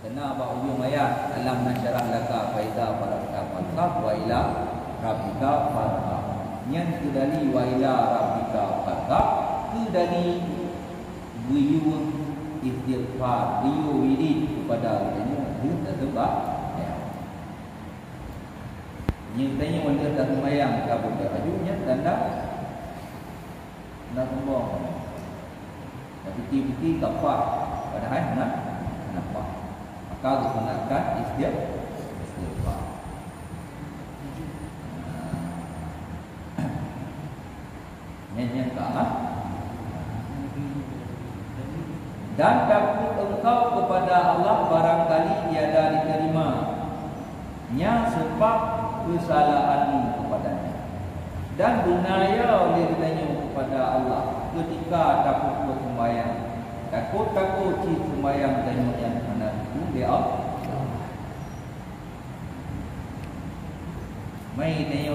Kena ba ujung ayat alam nasyarah laka faida faraka fansab wa ila rabbika farghab. Yang ke dari wa ila rabbika farghab ke dari wiyu istighfar wiyu wirid kepada Allah dia tak sebab ya. Yang tanya wanda tak sembahyang tak boleh ajunya tanda nak sombong. Tapi piti kafar padahal nak nampak. Maka digunakan istighfar. Yang keempat, dan takut engkau kepada Allah barangkali tiada diterima nya sebab kesalahanmu kepadanya. Dan benaya oleh ditanya kepada Allah ketika takut bersembahyang. Takut si sembahyang tanya yang mana itu dia mai tanya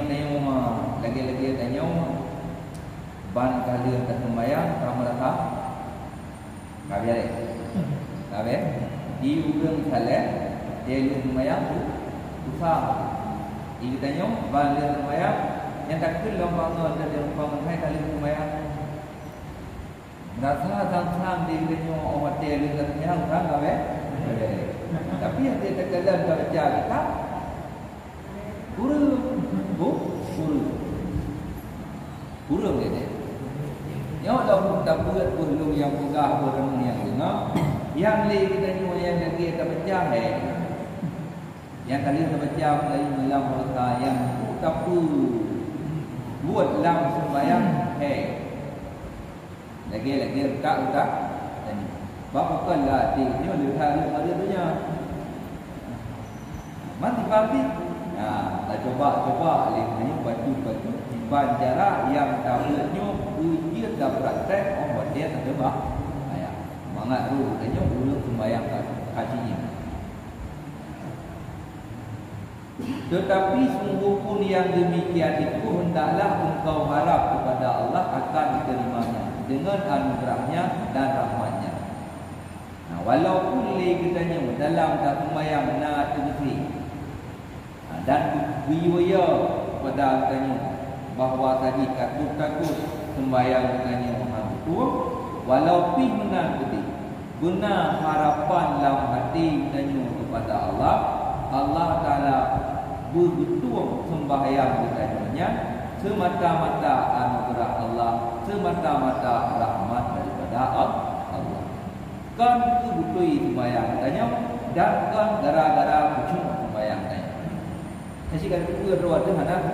lagi tanya ban kali tak sembahyang kamu rasa kabe di urang kale dia sembahyang susah ini tanya ban dia sembahyang yang takut lombangan dan lombangan hai kali sembahyang rasa sang-sang dia tanya orang dia sembahyang kan kabe tapi yang dia terkelan baca kita kurang dia. Yang dah tak buat belum yang pegah orang yang dengar, yang lagi kita ni yang lagi tak baca yang kali tak baca lagi malam mereka yang tak buat lam sembahyang lagi tak dan bapakanlah dia lihat ada punya mati dah coba ni batu tiban jarak yang tahunya dia dah praktek buat dia tak coba semangat tu tanya belum sembahyang kajinya. Tetapi sungguh pun yang demikian itu hendaklah engkau harap kepada Allah akan diterimanya dengan anugerahnya dan rahmatnya. Walaupun katanya dalam tak sembahyang nak terusik dan wiwaya pada katanya bahawa tadi takut sembahyang katanya betul walaupun benar tadi benar harapan dalam hati katanya kepada Allah Ta'ala betul sembahyang katanya semata-mata anugerah Allah semata-mata rahmat daripada Allah kan itu betul sembahyang katanya dan kan gara-gara percuma sembahyang katanya kasi kan dua rawat dengan aku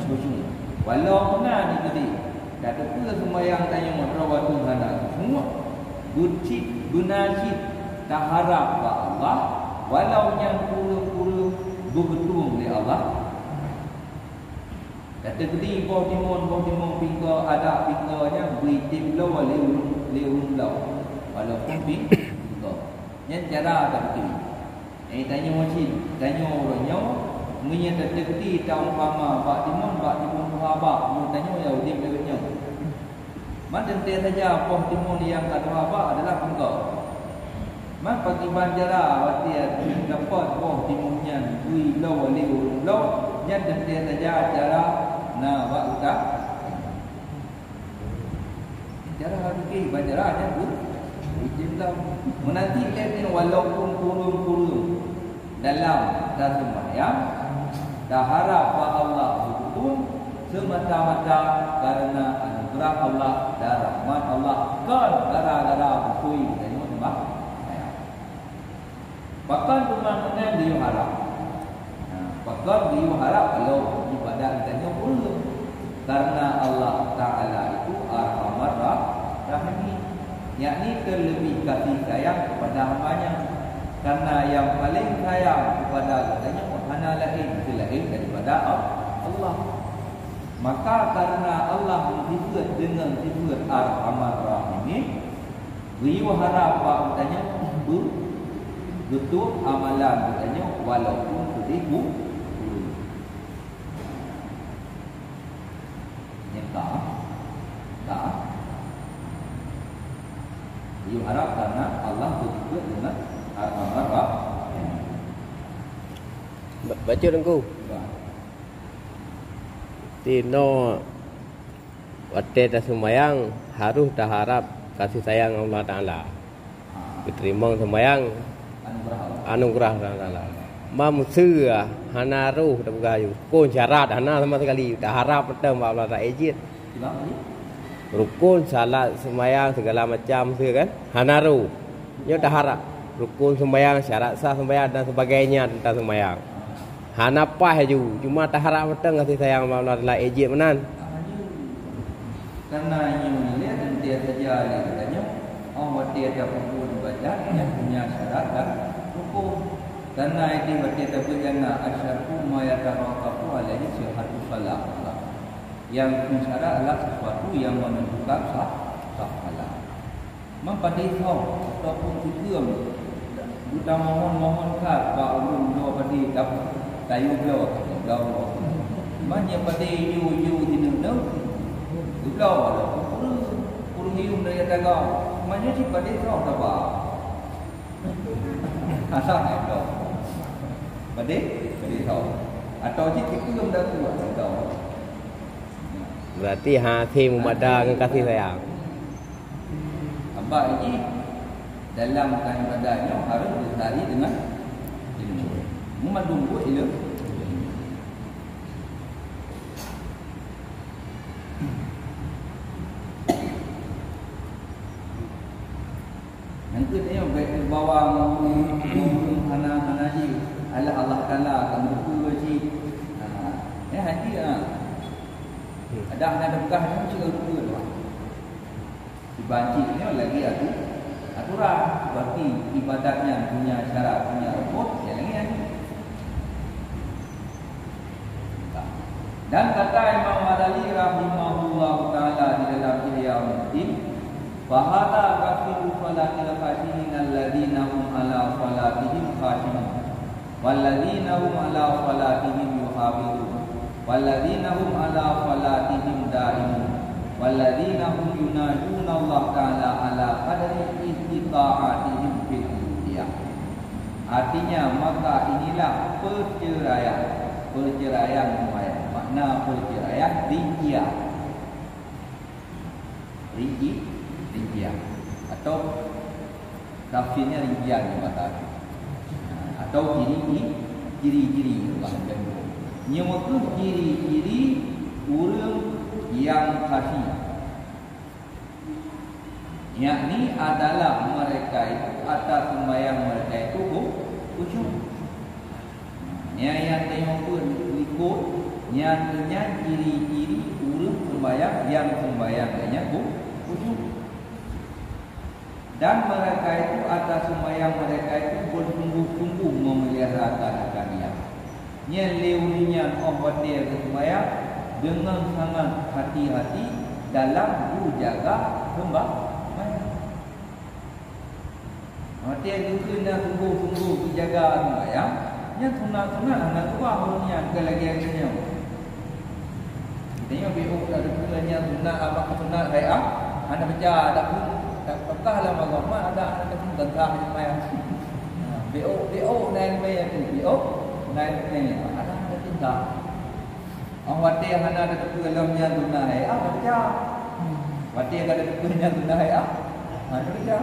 bercuma walau benar ni tadi dah betul sembahyang tanya rawat dengan aku semua bucit bunajid tak harap ke Allah walau yang pura-pura berbetul oleh Allah kata gedi bawah timur pingga ada pingganya beritim law leung law walaupun pingga yang cara tak betul yang tanya macam tanya orangnya punya terjadi tahun umpama bak timun muhabak mu tanya ya udim lewatnya macam dia saja poh timun yang tak muhabak adalah engkau man pagi banjara watia dapat poh timunnya dui law leung law yang dia saja cara na bak utak cara habis banjara nya bu udim law menanti dia walaupun kurung dalam dan sembahyang dah harap Allah betul semata-mata karena anugerah Allah dan rahmat Allah kan gara-gara betul dan sembah bahkan benar-benar dia harap bahkan dia harap kalau ibadah kita perlu karena Allah Ta'ala itu Ar-Rahman Rahim yakni terlebih kasih sayang kepada hambanya karena yang paling sayang kepada katanya mana lain daripada Allah maka karena Allah bersifat dengan sifat Ar-Rahman Rahim beliau harap katanya betul amalan katanya walaupun seribu yang tak beliau harap karena Allah bersifat dengan Ar-Rahman baca dengku. Tino waktu dah sembahyang harus dah harap kasih sayang Allah Taala. Diterima sembahyang anugerah Allah Taala. Mam sia hana ruh dah bergayu. Rukun syarat hana sama sekali. Dah harap betul Allah Taala ejit. Rukun salat sembahyang segala macam tu kan. Hana ruh. Dia dah harap rukun sembahyang, syarat sah sembahyang dan sebagainya tentang sembahyang. Hana pah ju, cuma tak harap betul kasih sayang Allah Taala ejit menan. Karena ini lihat dan dia saja dia katanya, dia ada rukun badan yang punya syarat dan rukun. Karena ini dia ada berjana asyarku ma yataraqabu alaihi sihhatu salat. Yang syarat adalah sesuatu yang menentukan sah salat. Mempadihau ataupun tiga kita mohon kat pak ulun dua padi kap tayu blau blau banyak padi yu dinu blau ada kurung hiung dari tagau banyak si padi kau dah ba asal itu padi kau atau si tiga dah kuat kau berarti hati memada dengan kasih sayang. Abah ini dalam keadaannya harus bersari dengan ilmu. Memandungku ilmu. Nanti dia bawa hana ji Allah Taala kamu kuji. Hati ada bekah ni juga tu. Dibanci ni lagi aturan seperti ibadatnya punya syarat punya rukun yang lain. Dan kata Imam Ghazali rahimahullah taala di dalam Ihya-Ulumuddin, "Fahada kafiru salatil khashiyin alladziina hum ala salatihim khashi'un walladziina hum ala salatihim yuhafizun walladziina hum ala salatihim da'imun walladzina hum yunajuna Allah Ta'ala ala qadri istita'atihim fil dunya." Artinya maka inilah perceraian makna perceraian rincian atau tafsirnya rincian kata atau ciri-ciri bahasa nyamutu ciri-ciri orang yang khasyi, yakni adalah mereka itu atas sembahyang mereka itu khusyuk. Yang tengok pun ikut nyatanya ciri-ciri orang sembahyang yang sembahyangnya khusyuk. Dan mereka itu atas sembahyang mereka itu bersungguh-sungguh memeliharakan akan dia. Yang lewunya obat dia sembahyang dengan sangat hati-hati dalam menjaga sembahyang. Mati yang kena sungguh-sungguh dijaga sembahyang, yang sunat-sunat anak tua orangnya kelagi-laginya. Tengok biuk ada kulanya sunat apa sunat hayat, anak baca ada pun tak pekah lah agama ada anak pun tentang sembahyang. Biuk dan bayar biuk dan ada cinta. Wati yang ada tepi dalamnya tunai, baca. Wati yang ada tepinya tunai, baca.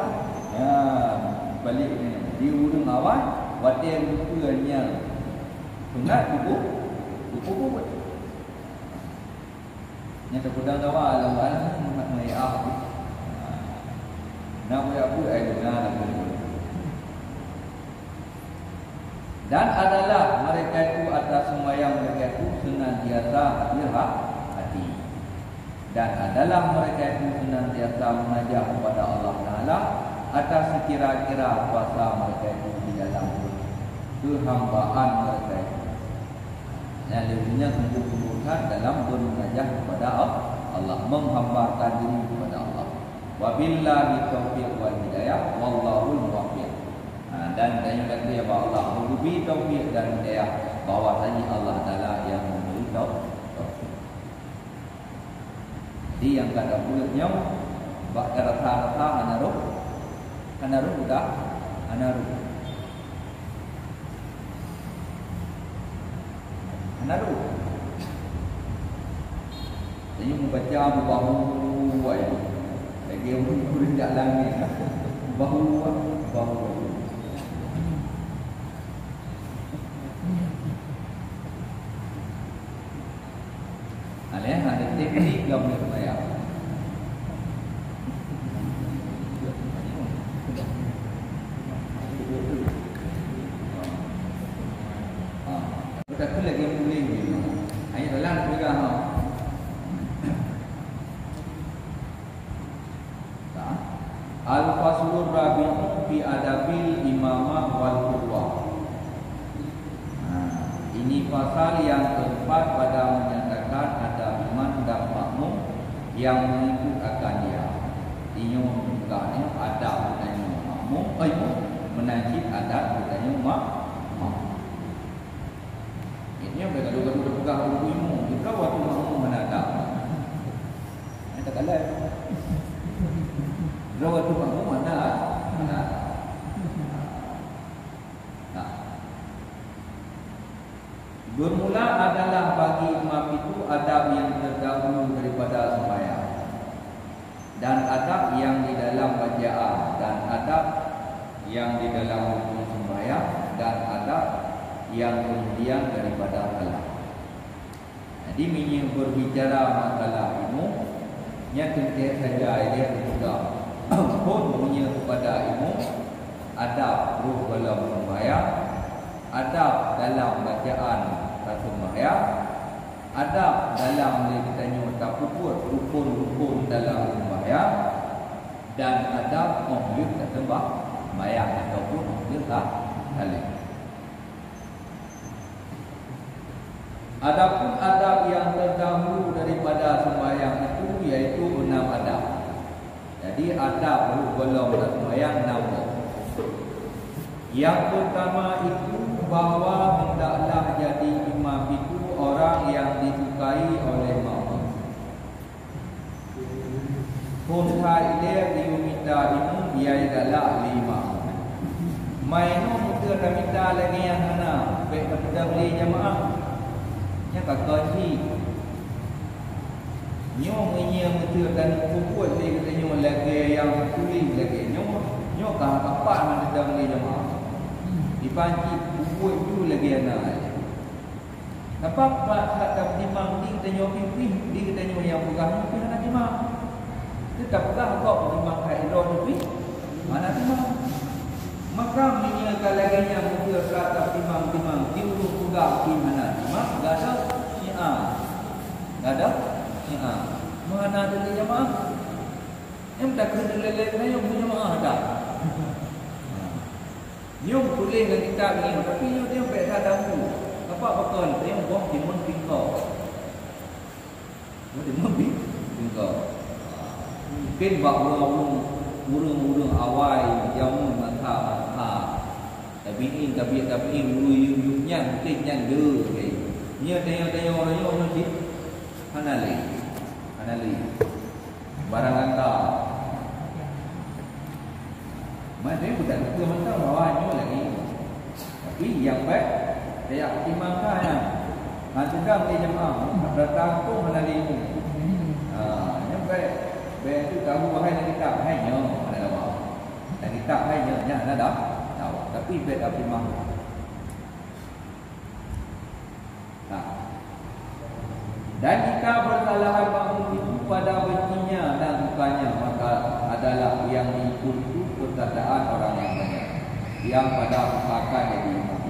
Ya, balik ni di ujung awal, wati yang tepinya tunai buku. Yang terpedang awal awal mengenai aku. Nama aku adalah dan adalah mereka itu atas sembahyang mereka itu senantiasa hati. Dan adalah mereka itu senantiasa menajah kepada Allah Ta'ala atas sekira-kira kuasa mereka itu di dalam kehambaan mereka itu. Yang lebihnya sungguh-sungguhan dalam bermunajah kepada Allah, menghambakan diri kepada Allah. Wabillahi taufiq wal hidayah wallahul muwaffiq. Dan tanya lagi bahwa Allah memberi taufik dan hidayah, bahwa tanya Allah Taala yang memberi taufik. Jadi yang kata mulutnya bak rata-rata anaruh udah anaruh. Naru. Jadi membaca bahu buat itu. Lagi orang berjak langit. Bahu. Ada teknik gambar bayar. Kita tu lagi boleh ni. Ayat dalam juga ha. Al-Faslur Rabi'u fi adabil imamah wal qudwah. Ini pasal yang keempat pada menyatakan ada imam dan makmum yang mengikut akan dia. Ini bukannya ada bukannya makmum, menajib adat bukannya makmum. Ini yang bergaduh-gaduh pegang ilmu. Juga waktu makmum menadap. Ini tak kalah. Waktu makmum mana? Bermula adalah bagi imam itu adab yang terdahulu daripada sembahyang, dan adab yang di dalam bacaan, dan adab yang di dalam rukun sembahyang, dan adab yang kemudian daripada kalam. Jadi ini berbicara masalah ilmu, yang tentu saja dia juga pun punya kepada ilmu, adab ruh dalam sembahyang, adab dalam bacaan sembahyang, adab dalam kita tafakkur rukun-rukun dalam sembahyang, dan adab mohon sembahyang ataupun mohon tahlil. Adapun adab yang terdahulu daripada sembahyang itu iaitu 6 adab. Jadi adab belum sembahyang 6. Yang pertama itu bahawa hendaklah jadi imam itu orang yang disukai oleh makmum. Pun hal dia diminta ilmu dia adalah 5. Mainu muka minta lagi yang mana? Baik kita beli jemaah. Yang kata ni nyo menye muka dan kumpul dia kata nyo lagi yang tulis lagi nyo kah kapan mana kita beli jemaah. Dipanci buat tu lagi anak. Nampak tak dapat timang ni kita nyopi di kita nyopi yang pegang ni nak timang. Kita tak pegang kau timang kai ro ni mana timang. Maka minyak lagi yang muka serata timang di urut pegang di mana timang enggak ada ni enggak ada ni mana ada di jemaah. Yang tak kena lelek ni punya jemaah ada. Nyong tulis dalam kitab ni, tapi nyong dia baik tak tahu. Apa bakal dia buat timun tingkau. Timun tingkau. Mungkin bahawa burung awai yang mata. Tapi yuk-yuknya mungkin yang dia. Nya tengok orang nyong ni Hanali. Barang hantar. Macam budak kita mentang bawahnya lagi. Tapi yang baik saya pertimbangkan yang sedang di jemaah datang tu menali ilmu. Yang baik itu tahu bahaya nak kitab hanya ada apa. Dan kitab hanya ada tahu. Tapi baik pertimbangkan. Dan jika bersalahan makmum itu pada bencinya dan bukannya, maka adalah yang diikut itu perkataan orang yang banyak yang pada akan jadi imam.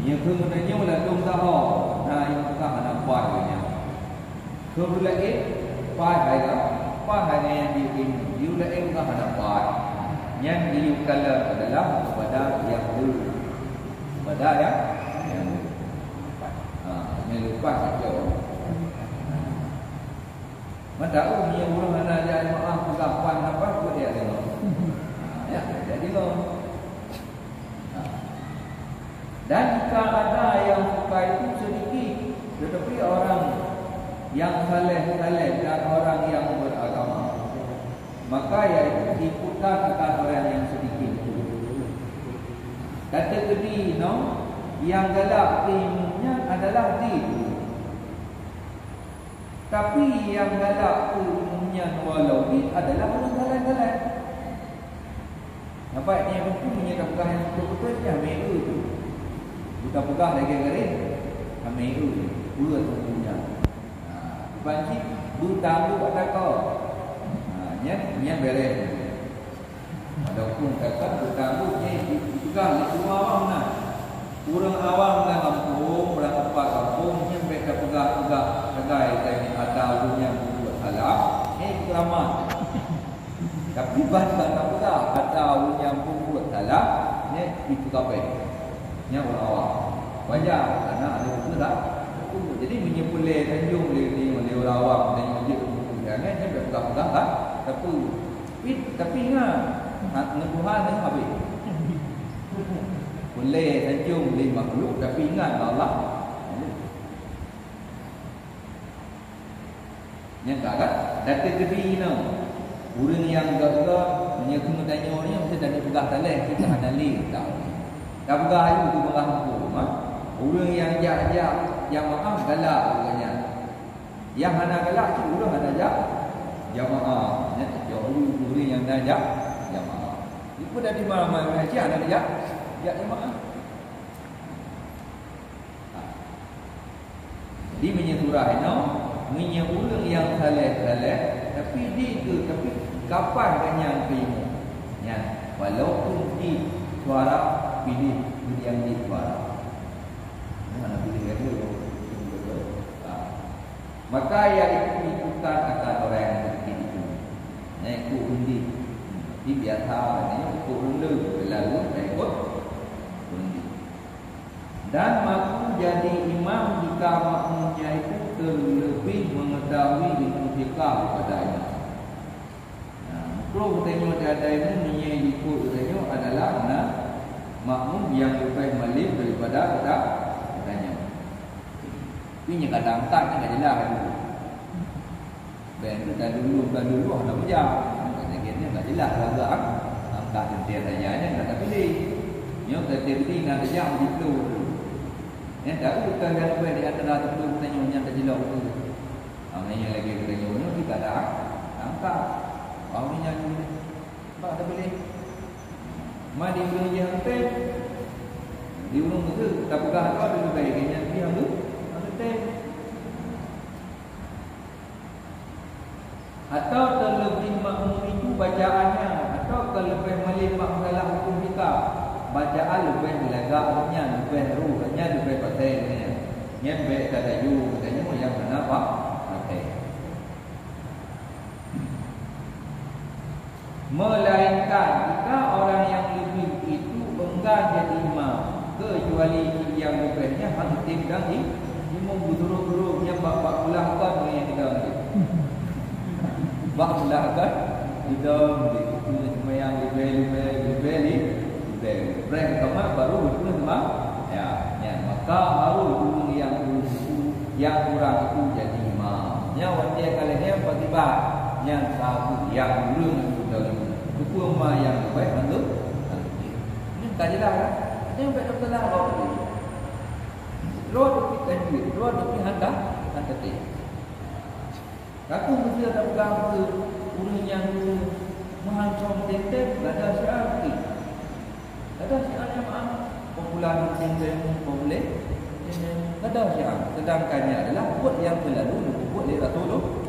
Ia kemudiannya melakukan tahu. Nah, yang kita hendak buat punya. Kemudian pahanya yang diimam. Diulai kita hendak buat. Yang diukalah adalah kepada yang dulu. Kepada yang lupa saja. Mendakwa punya urus anak jadi maaf pegapan apa buat dia tengok. Ya, jadi lo. Dan jika ada yang suka itu sedikit, tetapi orang yang saleh dan orang yang beragama, maka yaitu diputar akan orang yang sedikit. Kategori yang galak ilmunya adalah dia. Tapi yang galak ilmunya walau dia adalah orang galak-galak. Nampak ni yang punya pegang yang betul-betul ni ambil tu. Bukan pegang lagi garing. Ambil tu. Dua tu punya. Bangkit bertamu pada kau. Nya beres. Ada pun kata bertamu ni pegang di rumah awam nah. Kurang awam dalam kampung, berapa kampung yang mereka pegang-pegang sebagai tadi atau punya buat salah. Ni keramat. Tapi bahasa tak pegang atau yang buat salah, ni itu kapai. Ni orang awam. Wajar karena ada betul tak? Jadi menyepulih tanjung oleh orang awam dan masjid jangan dia pegang-pegang tak? Tapi ingat Tuhan ni habis. Boleh tanjung oleh makhluk tapi ingat Allah. Yang tak data tebi ni. Orang yang gagah menyekung tanya ni mesti dah pegang talent kita hadali tak. Dah pegang ayu tu pegang hukum. Orang yang jak-jak yang maaf galak orangnya. Yang hana galak tu orang hana jak jamaah. Orang yang dah jak jamaah. Itu dah di mana-mana haji ada jak jamaah. Di menyeturah no, menyebut yang saleh-saleh tapi tapi kapan kan yang pilih? Ya, walaupun di suara pilih yang di suara. Mana pilih itu? Maka yang ikutan akan orang yang seperti itu. Yang ikut undi. Ini biasa ni ikut undi lalu ikut undi. Dan makmum jadi imam jika makmumnya itu terlebih mengetahui ilmu fiqh daripada imam. Kalau tengok ada ilmu yang ikut tengok adalah makmum yang lebih malim daripada katanya. Ini kadang-kadang ni tak jelas dulu. Ben tu dah dulu ada berjam. Katanya tak jelas agak angkat detail saja ni tak pilih. Yang tertib nak jam itu. Ya tak bukan yang boleh di antara tu tanya yang tak jelas tu. Yang lagi tanya ni kita dah angkat. Awalnya ni tak ada boleh. Madi ulung je hantar. Di ulung tu tak pegang apa dulu baiknya dia tu. Atau terlebih makmum itu bacaannya atau terlebih malim maksalah hukum kita bacaan lebih legaknya lebih ruhnya lebih patahnya nyampe kata you katanya yang kenapa patah melainkan jika orang yang lebih itu enggan jadi imam kecuali yang lebihnya hantim dan imam guru-gurunya bak ulahkan yang kita bak ulahkan kita itu cuma yang lebih brand pertama baru betul memang ya maka baru dulu yang kurang itu jadi imam yang wajib kalian bertibat yang satu yang dulu sudah itu rumah yang baik untuk ini tak jelas kan ini baik betul lah lo tu kita duit lo tu hantar tadi aku mesti ada pegang ke orang yang menghancam tetap ada syarki ada syiarnya maaf popular sendiri boleh ada syiar sedangkannya adalah buat yang terlalu buat dia tak tolong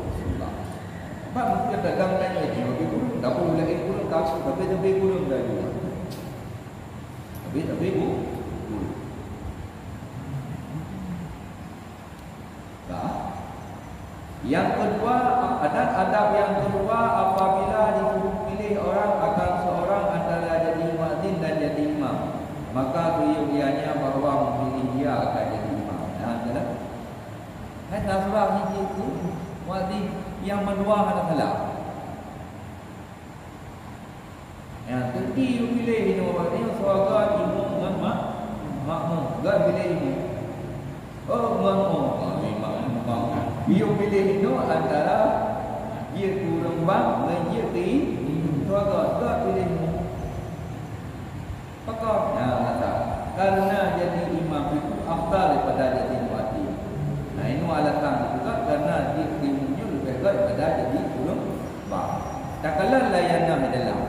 sebab mesti dagang tanya dia bagi guru tak boleh lagi guru tak tapi guru dah juga tapi guru yang kedua ada adab yang kedua apabila disuruh pilih orang akan seorang antara jadi muadzin dan jadi imam maka keyogiannya bahawa memilih dia akan jadi imam. Jelas? Hadis surah ini itu muadzin yang kedua adalah salah. Yang ketiga pilih ini muadzin seorang imam dengan makmum. Enggak pilih ini. Oh makmum. Dia pilih itu antara dia kurang bang dan dia di suara tak pilih pakar. Karena jadi imam tak kalah layanah dalam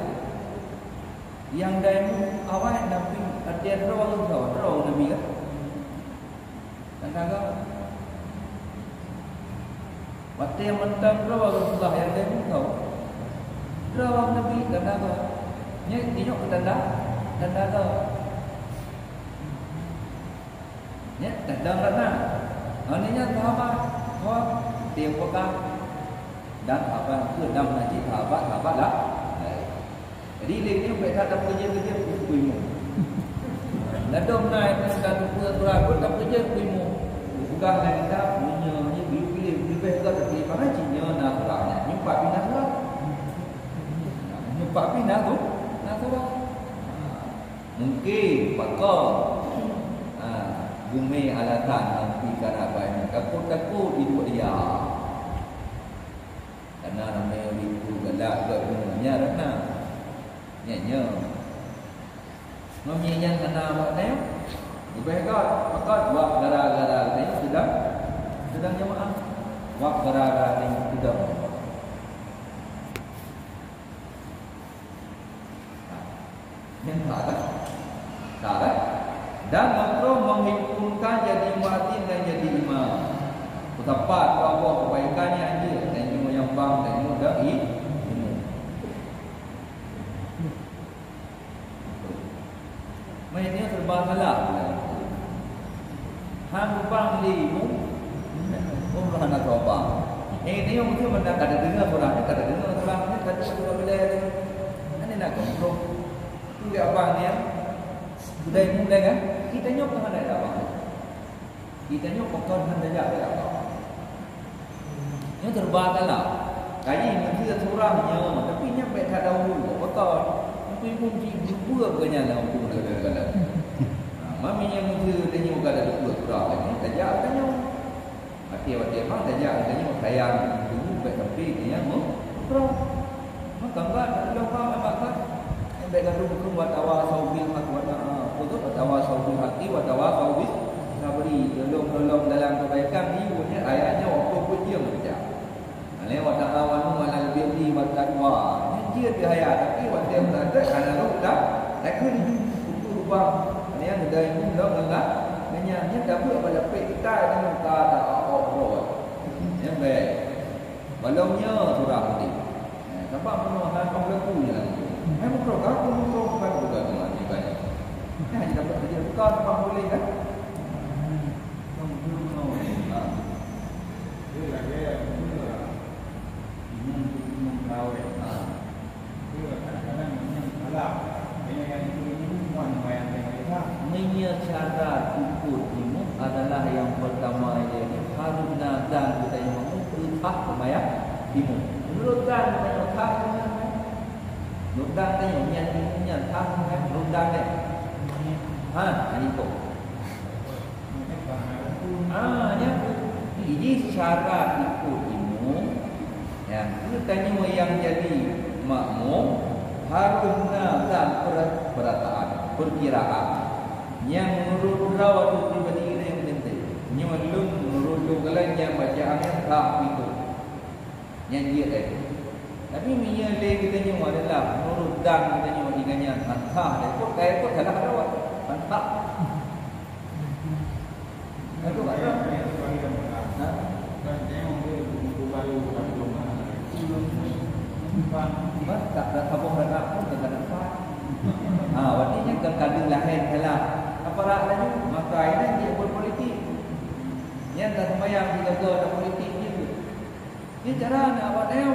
yang daimu awal Nabi ada roh Nabi kan kata waktu yang mentang roh Rasulullah yang daimu tahu roh Nabi kata nya dinyok tanda nya tanda rana aninya sahabat dia pegang dan apa ke dalam najis sahabat lah. Jadi ini mereka tak kerja kuimu. Ladom naik dan pura-pura pun tak kerja kuimu. Bukan lain dah punya ni pilih lebih ke tapi pada Cina nak kurangnya. Nyumpak pindah lah. Nyumpak pindah tu nak kurang. Mungkin pakar bumi alatan nanti karabai takut hidup dia. Karena namanya itu galak ke punya rana. Nya memang kena buat ni lebih kat buat gara-gara ni sedang jemaah buat gara-gara ni sudah yang tak dan makro menghimpunkan jadi muadzin dan jadi imam tepat bahwa kebaikannya aja dan yang bang dan mudah mainnya serba salah. Hang bang limu, orang nak coba. Ini yang mungkin mana kada dengar orang ni, kada dengar orang ni, kada sudah bela ni. Ini nak kontrol. Tu dia abang ni, budaya muda kan? Kita nyok dengan ada abang. Kita nyok pokok dengan ada abang. Ini serba salah. Kaji mesti seorangnya, tapi nyampe tak tahu betul. Pun jumpa kenyala untuk negara-negara. Mami yang muda tanya negara dua surah ni, tajak tanya. Hati-hati apa tajak tanya sayang dulu baik tapi dia mau pro. Maka enggak ada apa maka yang baik gaduh bukan buat tawasau bil haq wa betul tawasau bil haqi wa tawasau bis sabri. Tolong dalam kebaikan ni punya ayatnya waktu pujian macam. Lewat ta'awanu 'alal birri wat taqwa. Dia ayat tapi waktu yang ada kerana lu dah kun itu rubah ni yang dah ini lo enggak nyanyi dapat pada kita dengan kata Allah. Yang baik. Balongnya surah ni. Nampak penuhan pelakunya lagi. Memang aku bukan dengan ni kan. Nah, dapat kerja bukan apa boleh kan? Cara ukur ilmu adalah yang pertama ini harus dan kita yang mengutah kemayang ilmu. Menurut dan kita yang utah menurut dan kita yang nyanyi utah menurut dan ini tu. Ini syarat ukur ilmu. Yang kita yang jadi makmum harus dan perataan perkiraan. Yang menurut rawat pribadi ini yang penting. Yang belum menurut kalian yang bacaannya tak itu. Yang dia tadi. Tapi minyak leh kita nyawa adalah menurut dan kita nyawa ingatnya antah. Itu kayak itu adalah rawat antah. Itu ada. Tak ada tabung dan pun tak ada. Waktunya kadang lahir kalah. Aparat lagi maka ini dia berpolitik. Yang tak sembahyang kita ke ada politik gitu. Ini cara nak awak tahu.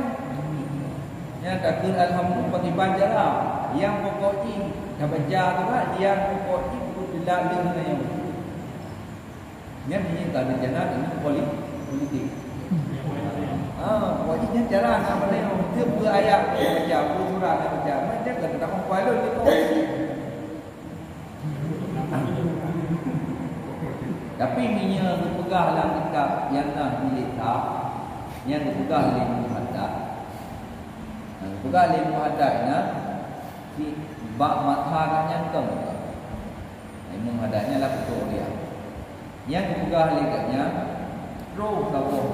Yang takut alhamdulillah bagi banjara. Yang pokoknya dah baca tu lah. Yang pokoknya bila dengan yang ini tak ada jalan ini politik. Pokoknya cara nak awak tahu. Dia ayat baca, surah baca. Macam kan tak mengkualun itu. Tapi minyak dipegang dalam kitab yang nak diletak, yang dipegang oleh muhaddath. Dipegang oleh muhaddath ni bab matha yang nyangkang. Muhaddathnya lah betul dia. Yang dipegang oleh katnya roh sawah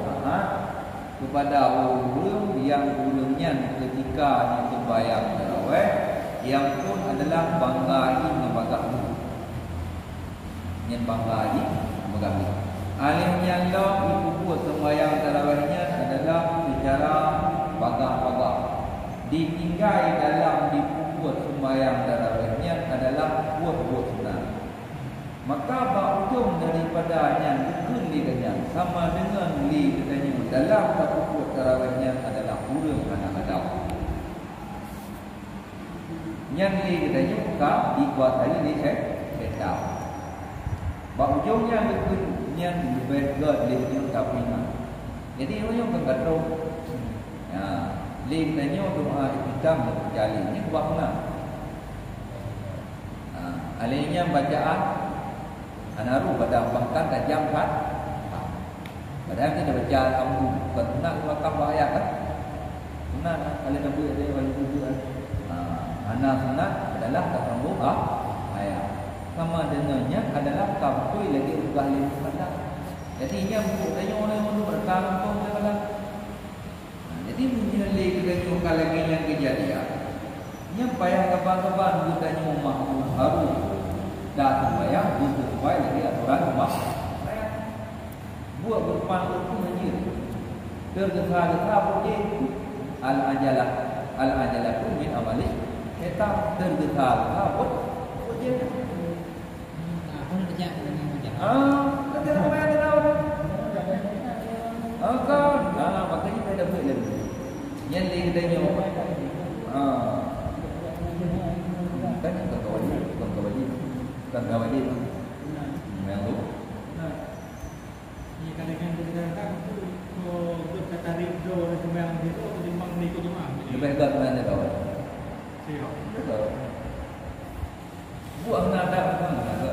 kepada orang yang ulungnya ketika yang sembahyang tarawih yang pun adalah banggai membagamu. Yang banggai membagamu. Alihnya Allah ibu buat sembahyang tarawihnya adalah secara bagah-bagah. Ditinggal dalam dibuat sembahyang tarawihnya adalah buat-buat sunat. Maka ujung daripada yang dikendalikan sama dengan li katanya dalam buat tarawihnya adalah urang anak Adam. Yang li katanya bukan dikuasai di setan. Ujungnya yang lebih gad li katanya jadi orang berkata li katanya doa ikhtam berjali ini buat mana? Alihnya bacaan anaru pada bahkan tajam kan. Padahal kita baca alhamdulillah benar wakaf ayat kan. Benar kalau nak buat dia wajib buat. Ana sunat adalah terambung ayat. Sama dengannya adalah kampui lagi ubah lima pada. Jadi ia buat tanya orang yang berkampung dalam. Jadi menjadi kita juga lagi yang kejadian. Yang payah kapan-kapan bukannya rumah baru dah sembahyang butuh supaya lagi aturan rumah buat berpanggung pun hanya tergesa-gesa boleh al-ajalah pun min amali kita tergesa-gesa buat je pun kerja dengan kerja kerja apa yang tahu kan makanya kita dapat lagi yang dia tanya kan kata wajib yang tu ni kadang-kadang kan tu kata ridho sembahyang itu timbang ikut jemaah lebih dekat mana kau siap buang nada buang nada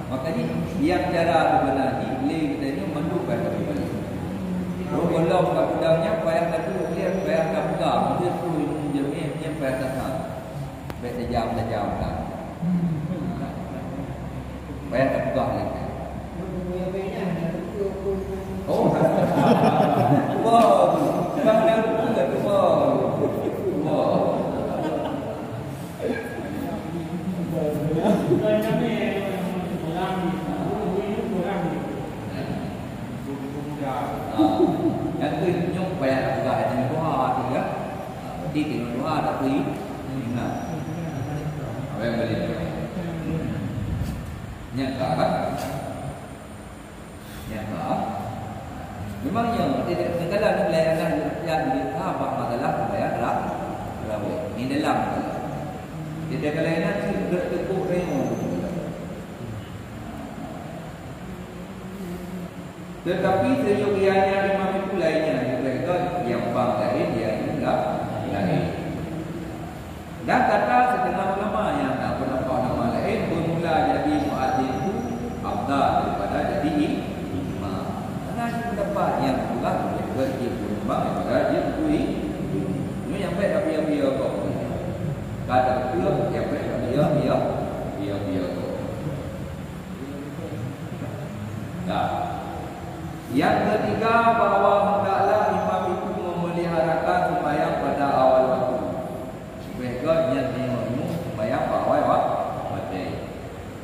makanya yang cara sebenarnya li kita ni menduga kembali kalau tak pedangnya payah satu dia payah tak pegang dia tu jemaahnya payah tak baik tajam kan payah tak pegang lagi oh wow mana pula tu wow yang tu nyok payah tak pegang dengan doa tu ya di doa tak pergi nah apa yang boleh nyata kan nyata memangnya tidak segala nilai yang apa masalah bayar rawat ini dalam tidak kelainan sudah tekuk remo tetapi seyogianya imam itu lainnya juga yang banggai dia enggak lain dan kata setengah ulama yang tak berapa nama lain bermula jadi muadzin itu afdal daripada jadi imam. Karena ada pendapat yang juga dia berkembang daripada dia berdui. Ini yang baik tapi yang dia kau. Kata betul yang baik dia kau. Nah. Yang ketiga bahawa hendaklah imam itu memeliharakan sembahyang pada awal waktu. Supaya niat imam sembahyang pada awal waktu.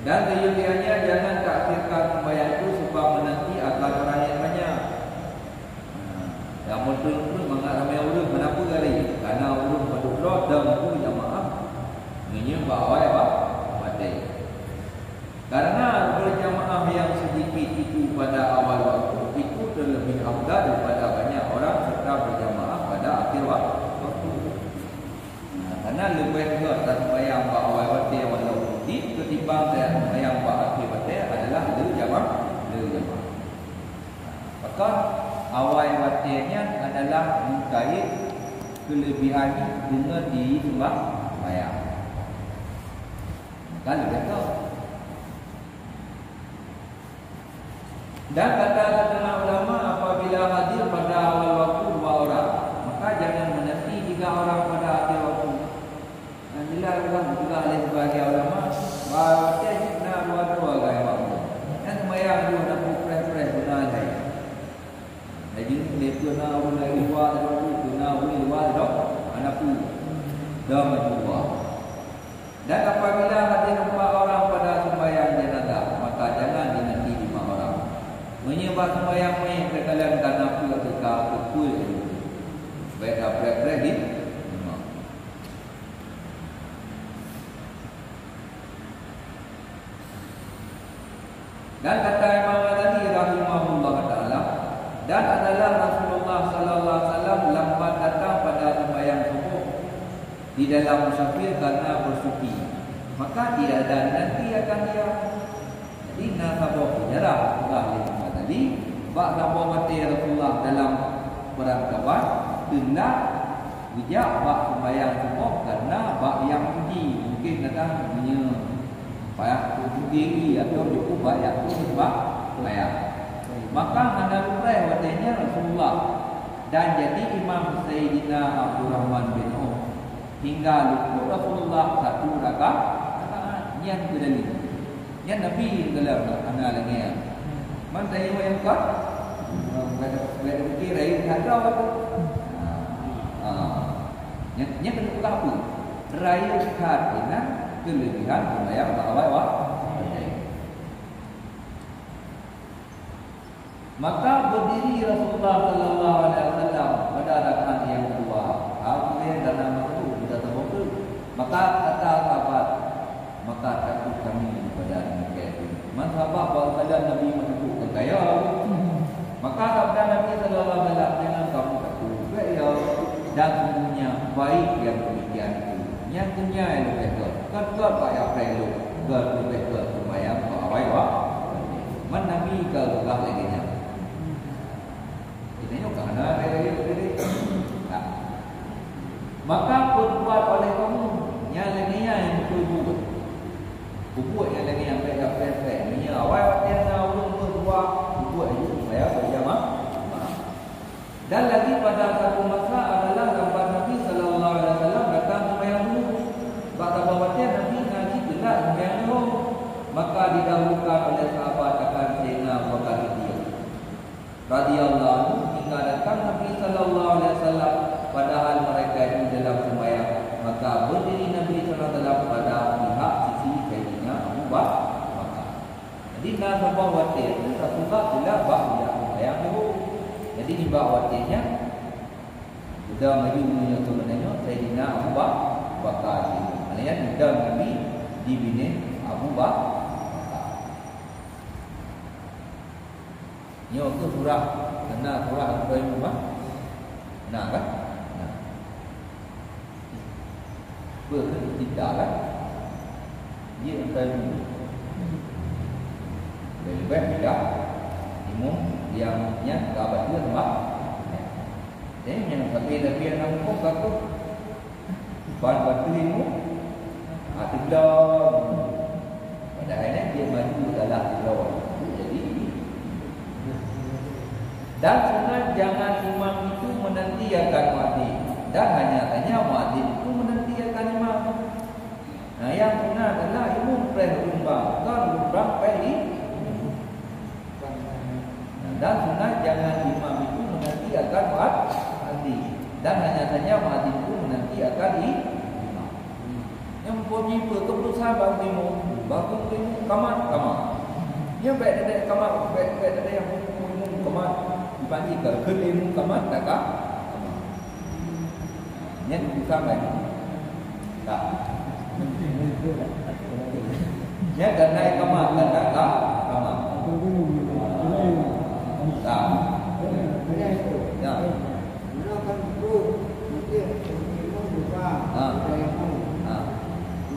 Dan keyogiannya jangan takhirkan sembahyang itu sebab menanti akan orang yang banyak. Yang betul-betul mengalami urut kenapa kali? Karena urut berdua dan pun jamaah menyembah awal waktu. Karena berjamaah yang sedikit itu pada awal waktu itu terlebih afdal daripada banyak orang serta berjamaah pada akhir waktu. Karena lebih juga sembahyang pada awal waktu walau sedikit ketimbang sembahyang pada akhir waktu adalah le jamaah. Maka awal waktunya adalah mengkait kelebihan dengan sembahyang. Maka lebih tahu. Dan kata setengah ulama apabila hadir pada awal waktu 2 orang maka jangan menanti 3 orang pada akhir waktu. Jelas juga oleh sebagai ulama bahawa dia nak 2 gaya waktu. Dan sembahyang dia nak kena boleh luar tu, kena boleh luar tu, anakku dah menjual. Dan apabila ada 4 orang pada sembahyang jenazah, maka jangan dinanti 5 orang. Menyebab sembahyang main kekalian karena apa ketika pukul baik dah break di dan kata Imam Ghazali rahimahullah taala, dan adalah Rasulullah sallallahu alaihi wasallam lambat datang pada sembahyang subuh di dalam musafir karena bersuci, maka tidak ada nanti akan dia. Jadi nasabah sejarah Allah Imam Ghazali bab sabah mati Rasulullah dalam perang Khabar hendak bijak bab sembahyang subuh karena bab yang puji mungkin datang punya payah tinggi atau cukup banyak sebab payah. Maka anda lupai watanya Rasulullah dan jadi Imam Sayyidina Abdurrahman bin Auf hingga luput Rasulullah 1 rakaat yang kedali. Yang Nabi dalam ana lagi ya. Man tayo yang kat. Wala kira ay hadra wa. Yang kedua apa? Raya kat ini kelebihan sembahyang tarawih. Maka berdiri Rasulullah sallallahu alaihi wasallam pada rakaat yang kedua. Kemudian dalam waktu kita terbuka. Maka kata sahabat, maka takut kami kepada mereka itu. Sahabat bahawa Nabi menentukan kaya. Maka sabda Nabi sallallahu alaihi wasallam, jangan kamu takut kaya dan sungguhnya baik yang demikian itu. Yang punya yang lebih ke kan payah perlu lebih ke sembahyang tarawih man Nabi ke gagah lagi nya. Ini kerana ada maka berbuat oleh kamu yang lagi yang berbuat buat yang lagi yang baik-baik ni awal yang ulun berbuat buat itu supaya berjamaah. Dan lagi pada satu masa adalah gambar Nabi sallallahu alaihi wasallam datang sembahyang dulu. Pada bawahnya Nabi ngaji gelak sembahyang dulu. Maka didahulukan oleh sahabat akan Sayyidina Abu Bakar radhiyallahu anhu hingga datang Nabi sallallahu alaihi wasallam padahal mereka itu dalam sembahyang. Maka berdiri Nabi sallallahu alaihi wasallam pada pihak sisi Sayyidina Abu Bakar. Jadi nasabah watir Rasulullah tidak bahagia sembahyang dulu. Jadi di bawah waktunya sudah maju menyatu menanya Sayyidina Abu Bakar. Maknanya sudah Nabi dibina Abu Bakar. Ini waktu surah karena surah Al-Quran rumah. Nah kan? Nah. Tidak kan? Dia akan lebih tidak imam yang kabat dia sebab yang tapi yang nampak aku batu ilmu tidak pada akhirnya dia maju dalam lawan. Jadi dan sunat jangan imam itu menanti akan muadzin dan hanya muadzin itu menanti akan imam. Nah yang sunat adalah imam berhumbang kan humbang baik. Dan sunat jangan imam itu menanti akan muadzin dan hanya saja muadzin itu menanti akan imam. Yang mempunyai keputusan bagi kamar. Yang baik ada kamar, baik ada yang umum kamar dibanding kerja kamar tak kah? Yang keputusan bagi tak. Yang dan naik kamar tak kah? Kamar. Tak. Ya. Gunakan itu mungkin imam buka.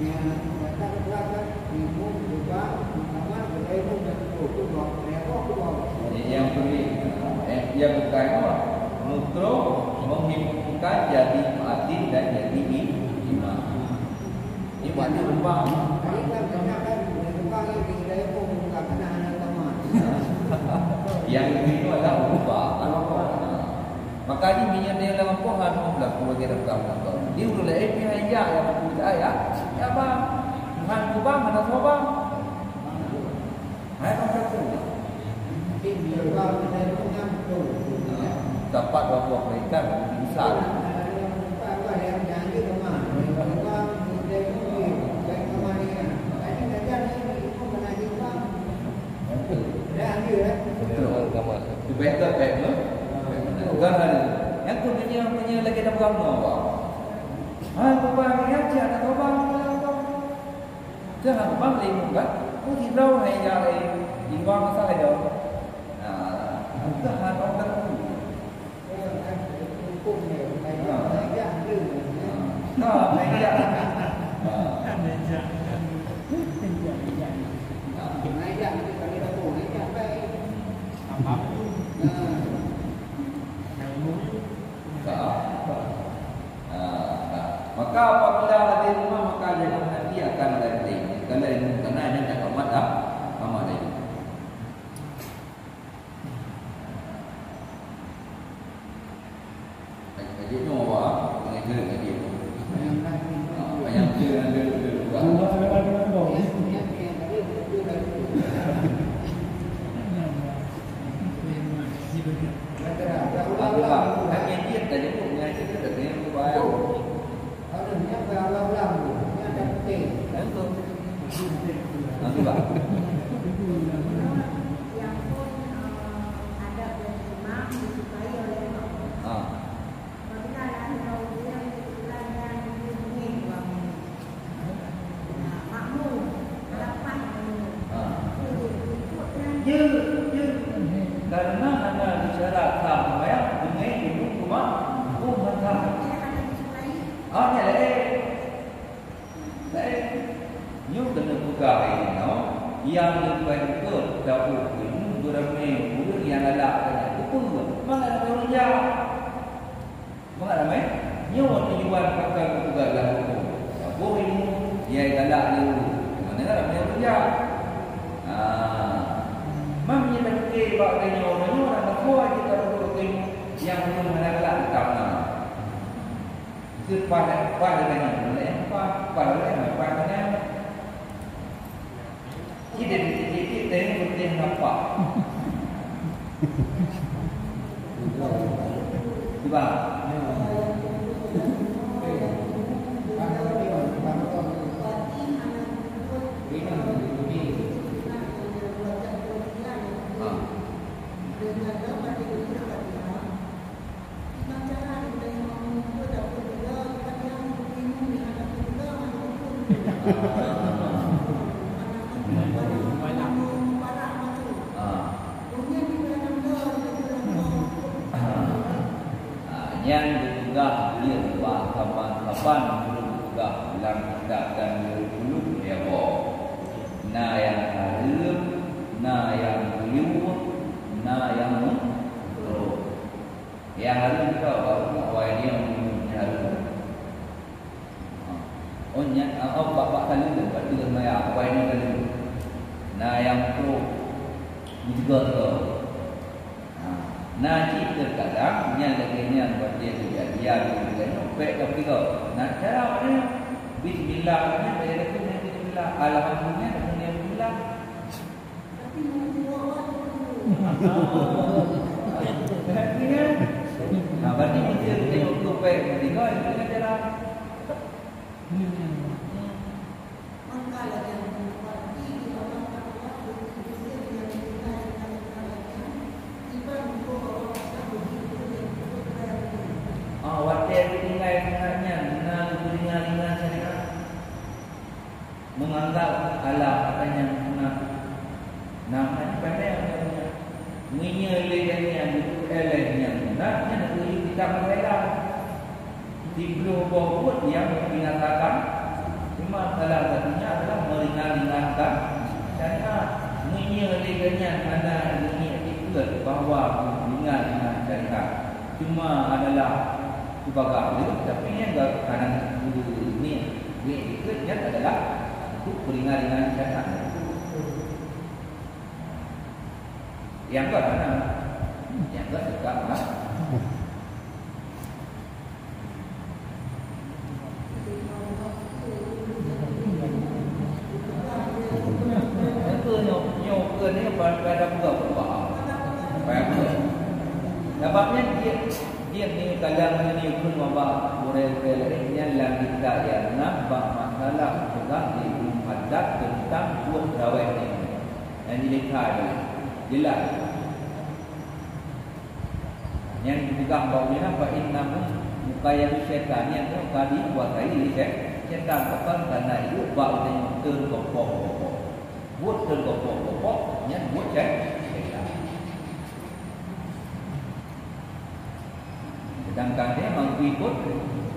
Datang ke belakang imam buka kamar imam dan itu yang beri yang bukan mutro menghimpunkan jadi muadzin dan jadi imam. Ini muadzin rumpang. Ini kan kenakan buka lagi dari imam buka kena anak kamar. Yang itu adalah ubah. Maka ini minyak dia dalam pohon berlaku bagi rekam. Dia udah lebih ayah yang berpuja ayah. Ya bang, bukan ubah mana sobang. Hai bang satu. Ini dia kalau dari punya betul. dapat berapa kebaikan lebih besar. Itu better baik lo. Bukan ada. Yang tu punya lagi dah berapa awak. Bang ni aja nak bang. Jangan bang lagi enggak. Aku tidak hai ya di bang saya dah. Kita harus tahu. Maka apabila ada rumah maka jangan nanti akan landing. Kalau ini kena yang tak amat dah, amat lagi. Kaji tu apa? Dengan kerja kaji. Yang kerja ada juga. Karena anda bicara sama yang dengan ibu rumah, maka ni you kena buka ini, no? Yang lebih ke dapur ini beramai budak yang ada kena kupul, mana ada orang jauh, mana ada mai? You tujuan pakai buka dapur, dapur ini dia galak ni, mana ada orang jauh. Mami tak ke bak dengan orang nak buat kita rutin yang belum mengalak utama. Sepada dengan pada dengan kita penting apa? Tiba. Yang diunggah dia buat kapan belum diunggah dalam kitab dan belum dia bawa. Na yang harum, na yang liur, na yang roh. Yang harum kau baru awal dia harum. Bapak kali tu, bapak tu maya awal ni kali. Na yang roh, juga tu. Najib terkadang yang lainnya buat dia kejadian dengan baik tapi kau nak cara mana bismillahnya bayar tu bismillah alhamdulillah alhamdulillah tapi nah berarti kita tengok tu baik ketika dengan cara menganggap Allah katanya namanya pandai minyak legannya itu elehnya naknya nak kita mengelak tiga buah yang binatang cuma salah satunya adalah meringan-ringankan karena minyak legannya ada minyak itu bahawa ringan-ringankan cuma adalah sebagai itu tapi yang enggak kanan ini ikutnya adalah untuk peringan-ringan syaitan. Yang enggak mana? Yang enggak suka mas. Itu nyok ni pada buka. Baik. Sebabnya dia ni kadang ni pun wabak boleh yang kita yang nampak masalah juga di hadap tentang buat rawat ini. Yang dilihat jelas. Yang dipegang bawahnya apa innahum mukayam syaitan yang tadi buat tadi syaitan akan karena itu bau dengan tergopok-gopok. Buat tergopok-gopok yang buat syaitan. Sedangkan dia mengikut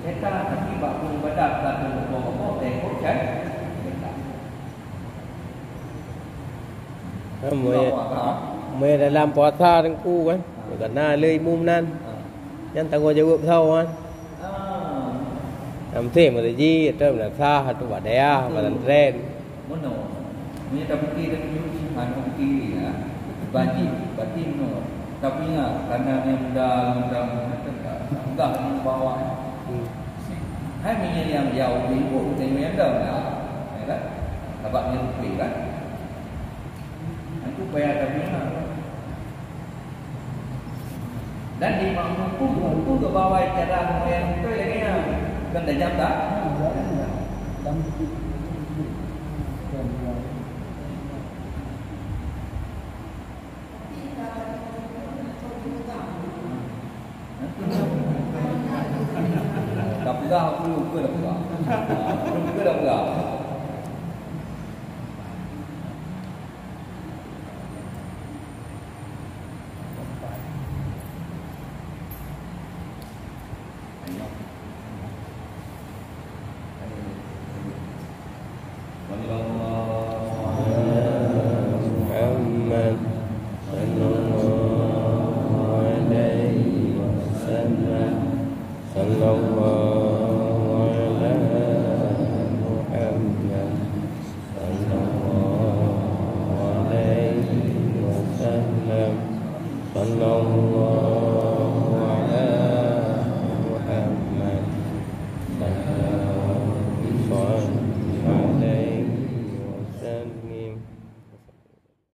syaitan tapi bakul badak tak tergopok-gopok ikut syaitan. Mày dalam puasa tengku kan. Karena lei mum nan. Yang tanggungjawab thau kan. Làm thêm mà gì ở trong là xa hạt trong bãi đá và làm ren. Muốn nổ, mình ta bukti dan nyuci hàn bukti ya, batin no. Tapi ingat karena yang mudah enggak bawa. Hai mình yang giàu bị bộ thì mình đâu là, này đó, là bạn nhân bị đó. Anh cũng bè tapi ingat. Dan di mampu ke bawah cara yang itu ini kan dah jam tak? Dah pegang aku lupa dah pegang. Lupa dah pegang. Sallallahu